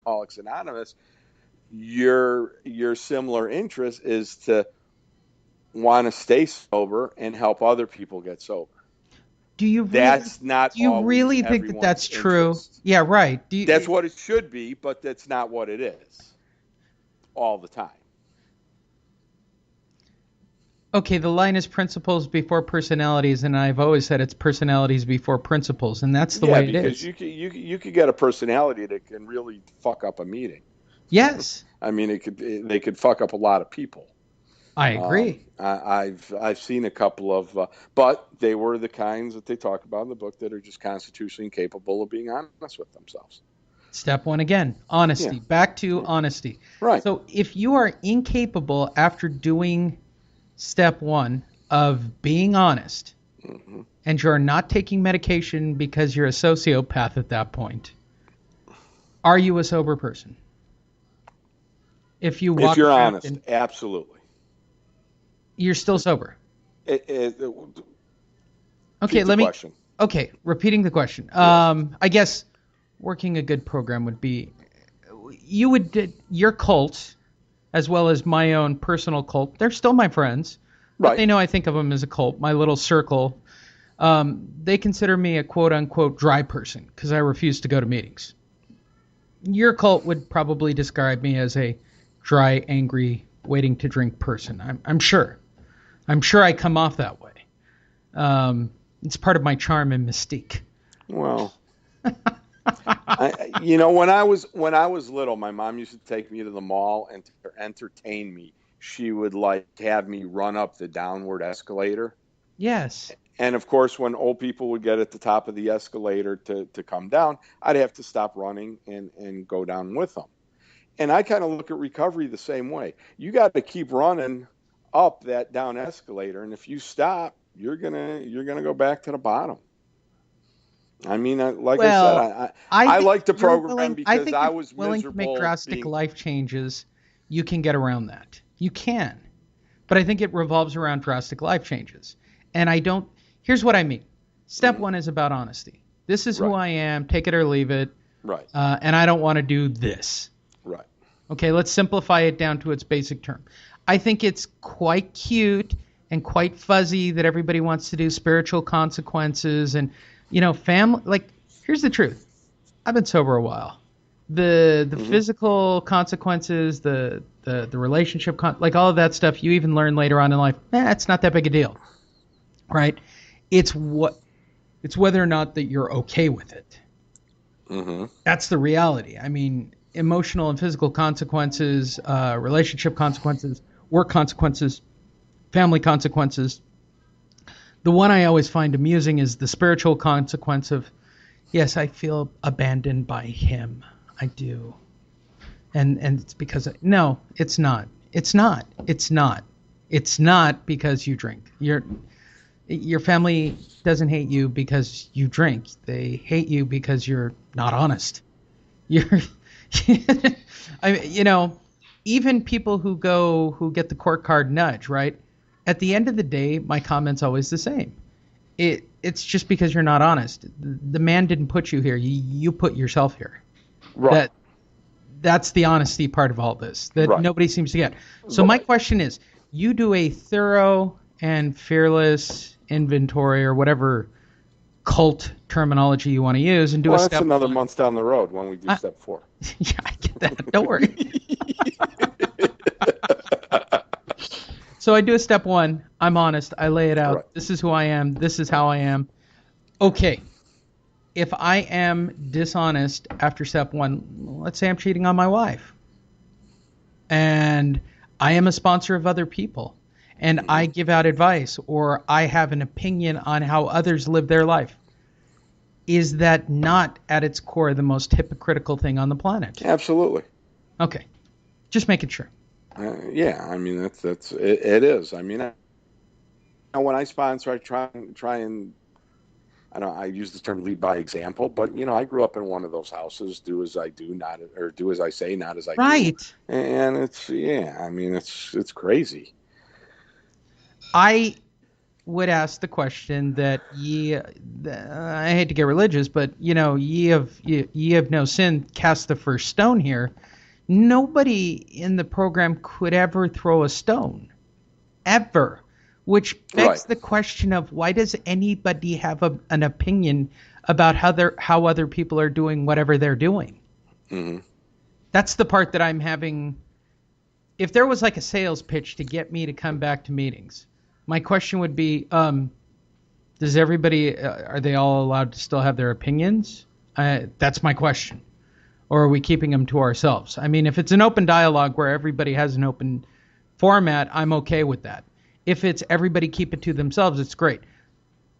Alcoholics Anonymous, your similar interest is to want to stay sober and help other people get sober. Do you really That's not do you always really think that everyone's that's true? interest. Yeah, right. That's what it should be, but that's not what it is all the time. Okay, the line is principles before personalities, and I've always said it's personalities before principles, and that's the Yeah, way it because is. you could get a personality that can really fuck up a meeting. Yes, I mean, they could fuck up a lot of people. I agree. I've seen a couple of, but they were the kinds that they talk about in the book that are just constitutionally incapable of being honest with themselves. Step one again, Yeah, honesty. Back to honesty. right. So if you are incapable after doing step one of being honest, Hmm. and you're not taking medication because you're a sociopath at that point, are you a sober person? If you If walk you're around honest, and absolutely. you're still sober. Okay, Repeat the let me. question. Okay, repeating the question. Yes. I guess working a good program would be you would your cult as well as my own personal cult. They're still my friends, but Right. they know I think of them as a cult. My little circle. They consider me a quote unquote dry person because I refuse to go to meetings. Your cult would probably describe me as a dry, angry, waiting to drink person. I'm sure. I'm sure I come off that way. It's part of my charm and mystique. Well, when I was little, my mom used to take me to the mall, and to entertain me, she would like have me run up the downward escalator. Yes. And of course, when old people would get at the top of the escalator to come down, I'd have to stop running and go down with them. And I kind of look at recovery the same way. You got to keep running up that down escalator, and if you stop, you're gonna go back to the bottom. I mean, like I said, Well, I I think like the if you're program willing, I because think I if was you're willing to make miserable drastic being. life changes, you can get around that. You can. But I think it revolves around drastic life changes. And I don't, here's what I mean. Step Mhm. one is about honesty. This is who Right, I am, take it or leave it, right, and I don't want to do this. right. Okay, let's simplify it down to its basic term. I think it's quite cute and quite fuzzy that everybody wants to do spiritual consequences and, family. Like, here's the truth. I've been sober a while. The Hmm. physical consequences, the relationship, like all of that stuff, you even learn later on in life. It's not that big a deal, right? It's what it's whether or not that you're okay with it. Hmm. That's the reality. I mean, emotional and physical consequences, relationship consequences, work consequences, family consequences. The one I always find amusing is the spiritual consequence of, yes, I feel abandoned by him. I do. And it's because no, it's not. It's not. It's not. It's not because you drink. Your family doesn't hate you because you drink. They hate you because you're not honest. You're I even people who get the court card nudge, right? At the end of the day, my comment's always the same. It's just because you're not honest. The man didn't put you here. You put yourself here. Right, That that's the honesty part of all this that right, nobody seems to get. So my right. question is, you do a thorough and fearless inventory or whatever cult terminology you want to use and do a Well, that's step another one. month down the road when we do I, step 4. yeah, I get that. Don't worry. So I do a step one. I'm honest. I lay it Right. out. This is who I am. This is Right. how I am. Okay. If I am dishonest after step one, let's say I'm cheating on my wife and I am a sponsor of other people and Hmm. I give out advice or I have an opinion on how others live their life, is that not at its core the most hypocritical thing on the planet? Absolutely. Okay. Just making sure. Yeah, I mean it is. I mean, when I sponsor, I try and I don't. I use the term lead by example, but I grew up in one of those houses. Do as I do, not or do as I say, not as I do. Right. And it's yeah. I mean, it's crazy. I would ask the question that I hate to get religious, but ye have no sin, cast the first stone here. Nobody in the program could ever throw a stone, ever, which begs the question of why does anybody have an opinion about how other people are doing whatever they're doing? Mm-hmm. That's the part that I'm having. If there was like a sales pitch to get me to come back to meetings, my question would be, does everybody, are they all allowed to still have their opinions? That's my question. Or are we keeping them to ourselves? I mean, if it's an open dialogue where everybody has an open format, I'm okay with that. If it's everybody keep it to themselves, it's great.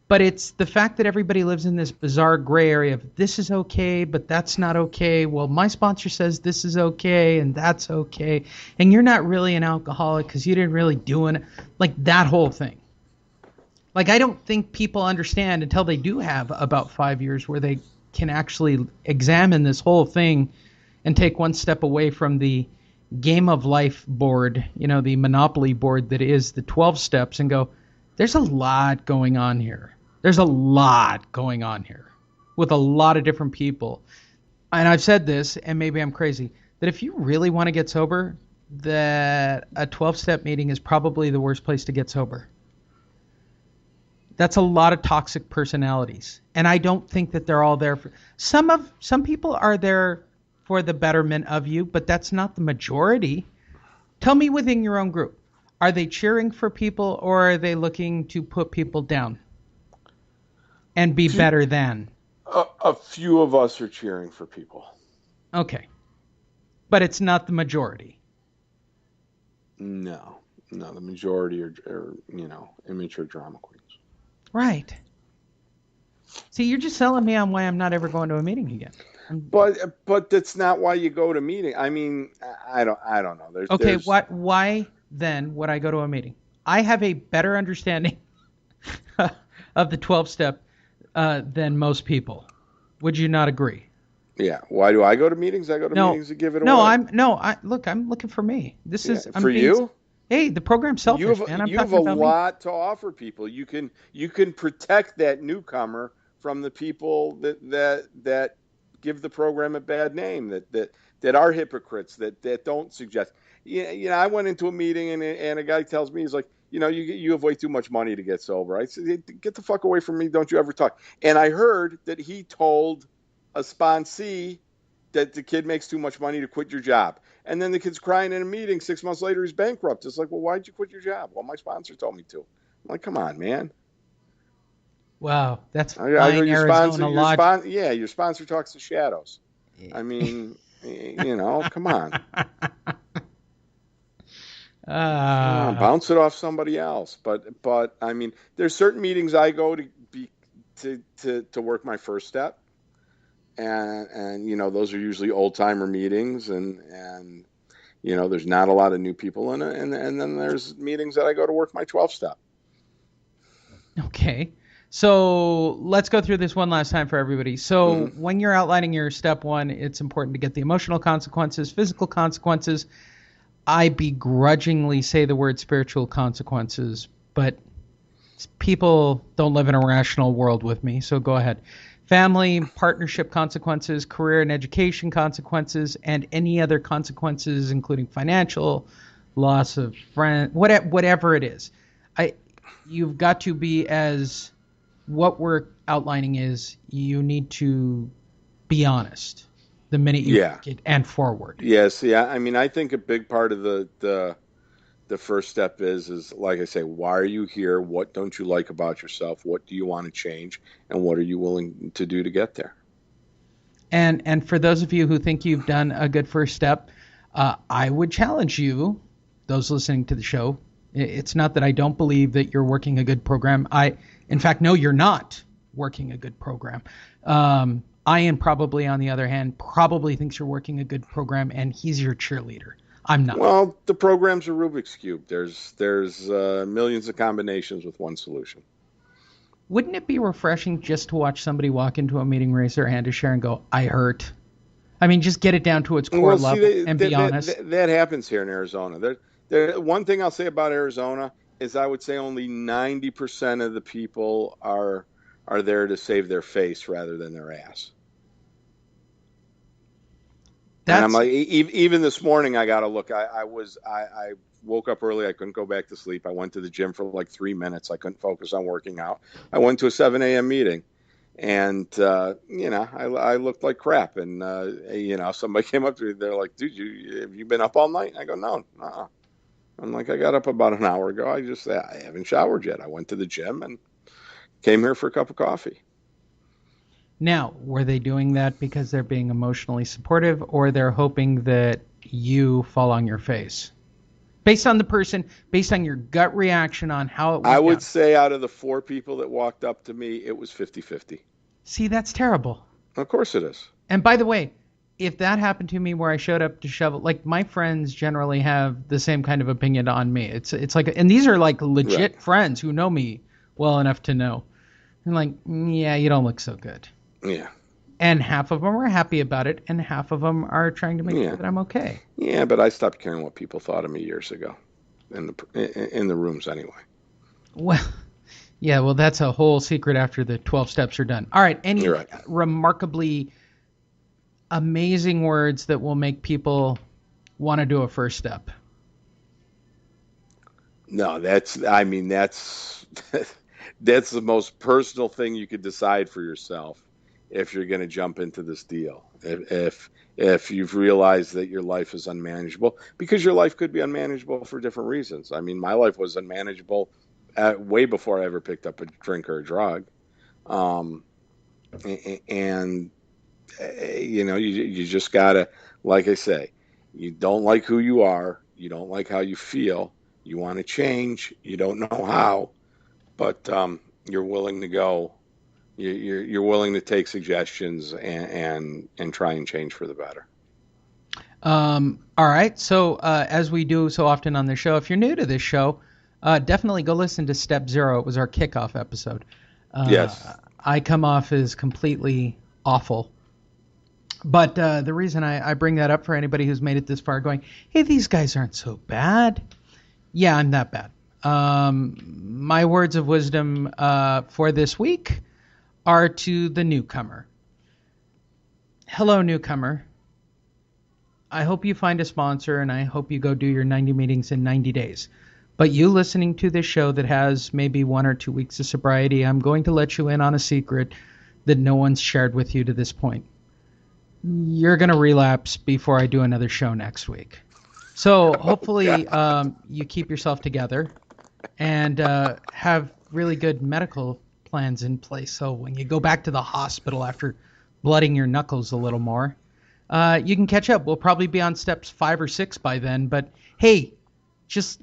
But it's the fact that everybody lives in this bizarre gray area of this is okay, but that's not okay. Well, my sponsor says this is okay and that's okay. And you're not really an alcoholic because you didn't really do it. Like that whole thing. Like I don't think people understand until they do have about 5 years where they can actually examine this whole thing and take one step away from the game of life board, the Monopoly board that is the 12 steps and go, there's a lot going on here. There's a lot going on here with a lot of different people. And I've said this, and maybe I'm crazy, that if you really want to get sober, that a 12-step meeting is probably the worst place to get sober. That's a lot of toxic personalities. And I don't think that they're all there for some people are there for the betterment of you, but that's not the majority. Tell me within your own group. Are they cheering for people or are they looking to put people down and be better than? A few of us are cheering for people. Okay. But it's not the majority. No, the majority are immature drama queens. Right. See, you're just selling me on why I'm not ever going to a meeting again. But that's not why you go to meeting. I mean, I don't know. Why then would I go to a meeting? I have a better understanding of the 12-step than most people. Would you not agree? Yeah. Why do I go to meetings? I go to meetings to give it away. I'm looking for me. This is for you. Hey, the program's selfish, man. You have a lot to offer people. You can protect that newcomer from the people that give the program a bad name, that are hypocrites, that don't suggest. I went into a meeting and a guy tells me, he's like, you have way too much money to get sober. I said, get the fuck away from me. Don't you ever talk. And I heard that he told a sponsee that the kid makes too much money to quit your job. And then the kid's crying in a meeting. 6 months later, he's bankrupt. It's like, well, why'd you quit your job? Well, my sponsor told me to. I'm like, come on, man. Wow, that's fine Arizona logic. Your sponsor talks to shadows. I mean, come on. Bounce it off somebody else. But I mean, there's certain meetings I go to work my first step, and those are usually old timer meetings, and there's not a lot of new people in it, and then there's meetings that I go to work my 12 step. Okay. So let's go through this one last time for everybody. So when you're outlining your step one, it's important to get the emotional consequences, physical consequences. I begrudgingly say the word spiritual consequences, but people don't live in a rational world with me, so go ahead. Family, partnership consequences, career and education consequences, and any other consequences, including financial, loss of friend, whatever it is. You've got to be as... What we're outlining is you need to be honest the minute you get and forward. Yes, yeah. I mean, I think a big part of the first step is like I say, why are you here? What don't you like about yourself? What do you want to change? And what are you willing to do to get there? And for those of you who think you've done a good first step, I would challenge you, those listening to the show. It's not that I don't believe that you're working a good program. In fact, no, you're not working a good program. Ian probably, on the other hand, probably thinks you're working a good program, and he's your cheerleader. I'm not. Well, the program's a Rubik's Cube. There's millions of combinations with one solution. Wouldn't it be refreshing just to watch somebody walk into a meeting, raise their hand to share, and go, I hurt? I mean, just get it down to its core level and be honest. That happens here in Arizona. One thing I'll say about Arizona is I would say only 90% of the people are there to save their face rather than their ass. And I'm That's like, even this morning, I got to look. I woke up early. I couldn't go back to sleep. I went to the gym for like 3 minutes. I couldn't focus on working out. I went to a 7 a.m. meeting, and I looked like crap. And somebody came up to me. They're like, "Dude, have you been up all night?" And I go, "No, uh-uh." I'm like, "I got up about an hour ago. I haven't showered yet. I went to the gym and came here for a cup of coffee." Now, were they doing that because they're being emotionally supportive, or they're hoping that you fall on your face? Based on the person, based on your gut reaction on how it I went would down. say out of the 4 people that walked up to me, it was 50-50. See, that's terrible. Of course it is. And by the way, if that happened to me where I showed up to shovel, like my friends generally have the same kind of opinion on me. It's like, and these are like legit Right. friends who know me well enough to know. I'm like, yeah, you don't look so good. Yeah. And half of them are happy about it, and half of them are trying to make Yeah. sure that I'm okay. Yeah, but I stopped caring what people thought of me years ago, in the rooms anyway. Well, yeah, well, that's a whole secret after the 12 steps are done. All right, any You're right. remarkably amazing words that will make people want to do a first step? No, that's that's the most personal thing you could decide for yourself if you're going to jump into this deal. If you've realized that your life is unmanageable, because your life could be unmanageable for different reasons. I mean, my life was unmanageable way before I ever picked up a drink or a drug. Um, and you just gotta, like I say, you don't like who you are, you don't like how you feel, you want to change, you don't know how, but you're willing to go. You're willing to take suggestions and try and change for the better. All right, so as we do so often on this show, if you're new to this show, definitely go listen to Step Zero. It was our kickoff episode. Yes. I come off as completely awful. But the reason I bring that up for anybody who's made it this far going, hey, these guys aren't so bad. Yeah, I'm that bad. My words of wisdom for this week are to the newcomer. Hello, newcomer. I hope you find a sponsor, and I hope you go do your 90 meetings in 90 days. But you listening to this show that has maybe 1 or 2 weeks of sobriety, I'm going to let you in on a secret that no one's shared with you to this point. You're going to relapse before I do another show next week. So hopefully you keep yourself together and have really good medical plans in place. So when you go back to the hospital after blooding your knuckles a little more, you can catch up. We'll probably be on steps 5 or 6 by then. But hey, just,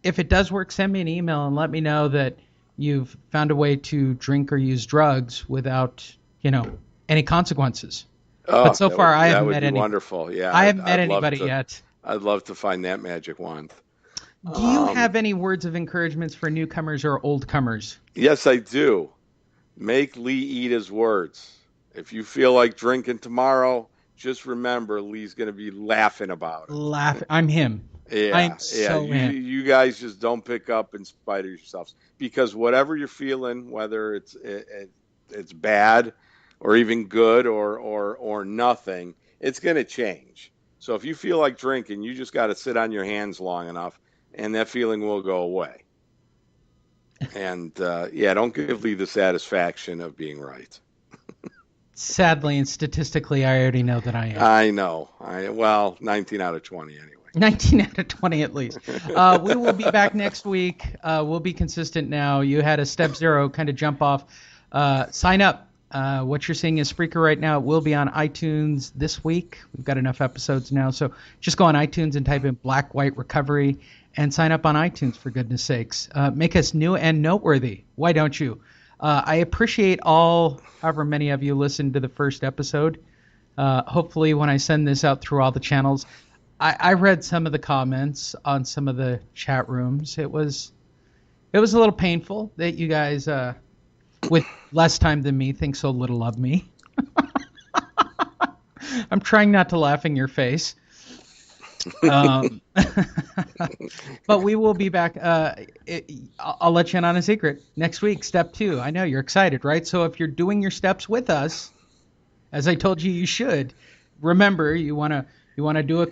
if it does work, send me an email and let me know that you've found a way to drink or use drugs without, any consequences. Oh, But so far, I that haven't would met be any. wonderful. Yeah, I haven't met I'd love anybody to. yet. I'd love to find that magic wand. Do you have any words of encouragements for newcomers or old comers? Yes, I do. Make Lee eat his words. If you feel like drinking tomorrow, just remember Lee's going to be laughing about it. I'm him. Yeah, I'm yeah. so You in. you guys just don't pick up in spite of yourselves, because whatever you're feeling, whether it's bad or even good or nothing, it's going to change. So if you feel like drinking, you just got to sit on your hands long enough, and that feeling will go away. And don't give Lee the satisfaction of being right. Sadly and statistically, I already know that I am. I know. 19 out of 20 anyway. 19 out of 20 at least. We will be back next week. We'll be consistent now. You had a step zero kind of jump off. Sign up. What you're seeing is Spreaker right now. It will be on iTunes this week. We've got enough episodes now. So just go on iTunes and type in Black White Recovery and sign up on iTunes, for goodness sakes. Make us new and noteworthy. Why don't you? I appreciate however many of you listened to the first episode. Hopefully when I send this out through all the channels, I read some of the comments on some of the chat rooms. It was a little painful that you guys, with less time than me, think so little of me. I'm trying not to laugh in your face. Um, but we will be back. I'll let you in on a secret. Next week, step 2. I know you're excited, right? So if you're doing your steps with us, as I told you, you should remember you want to do a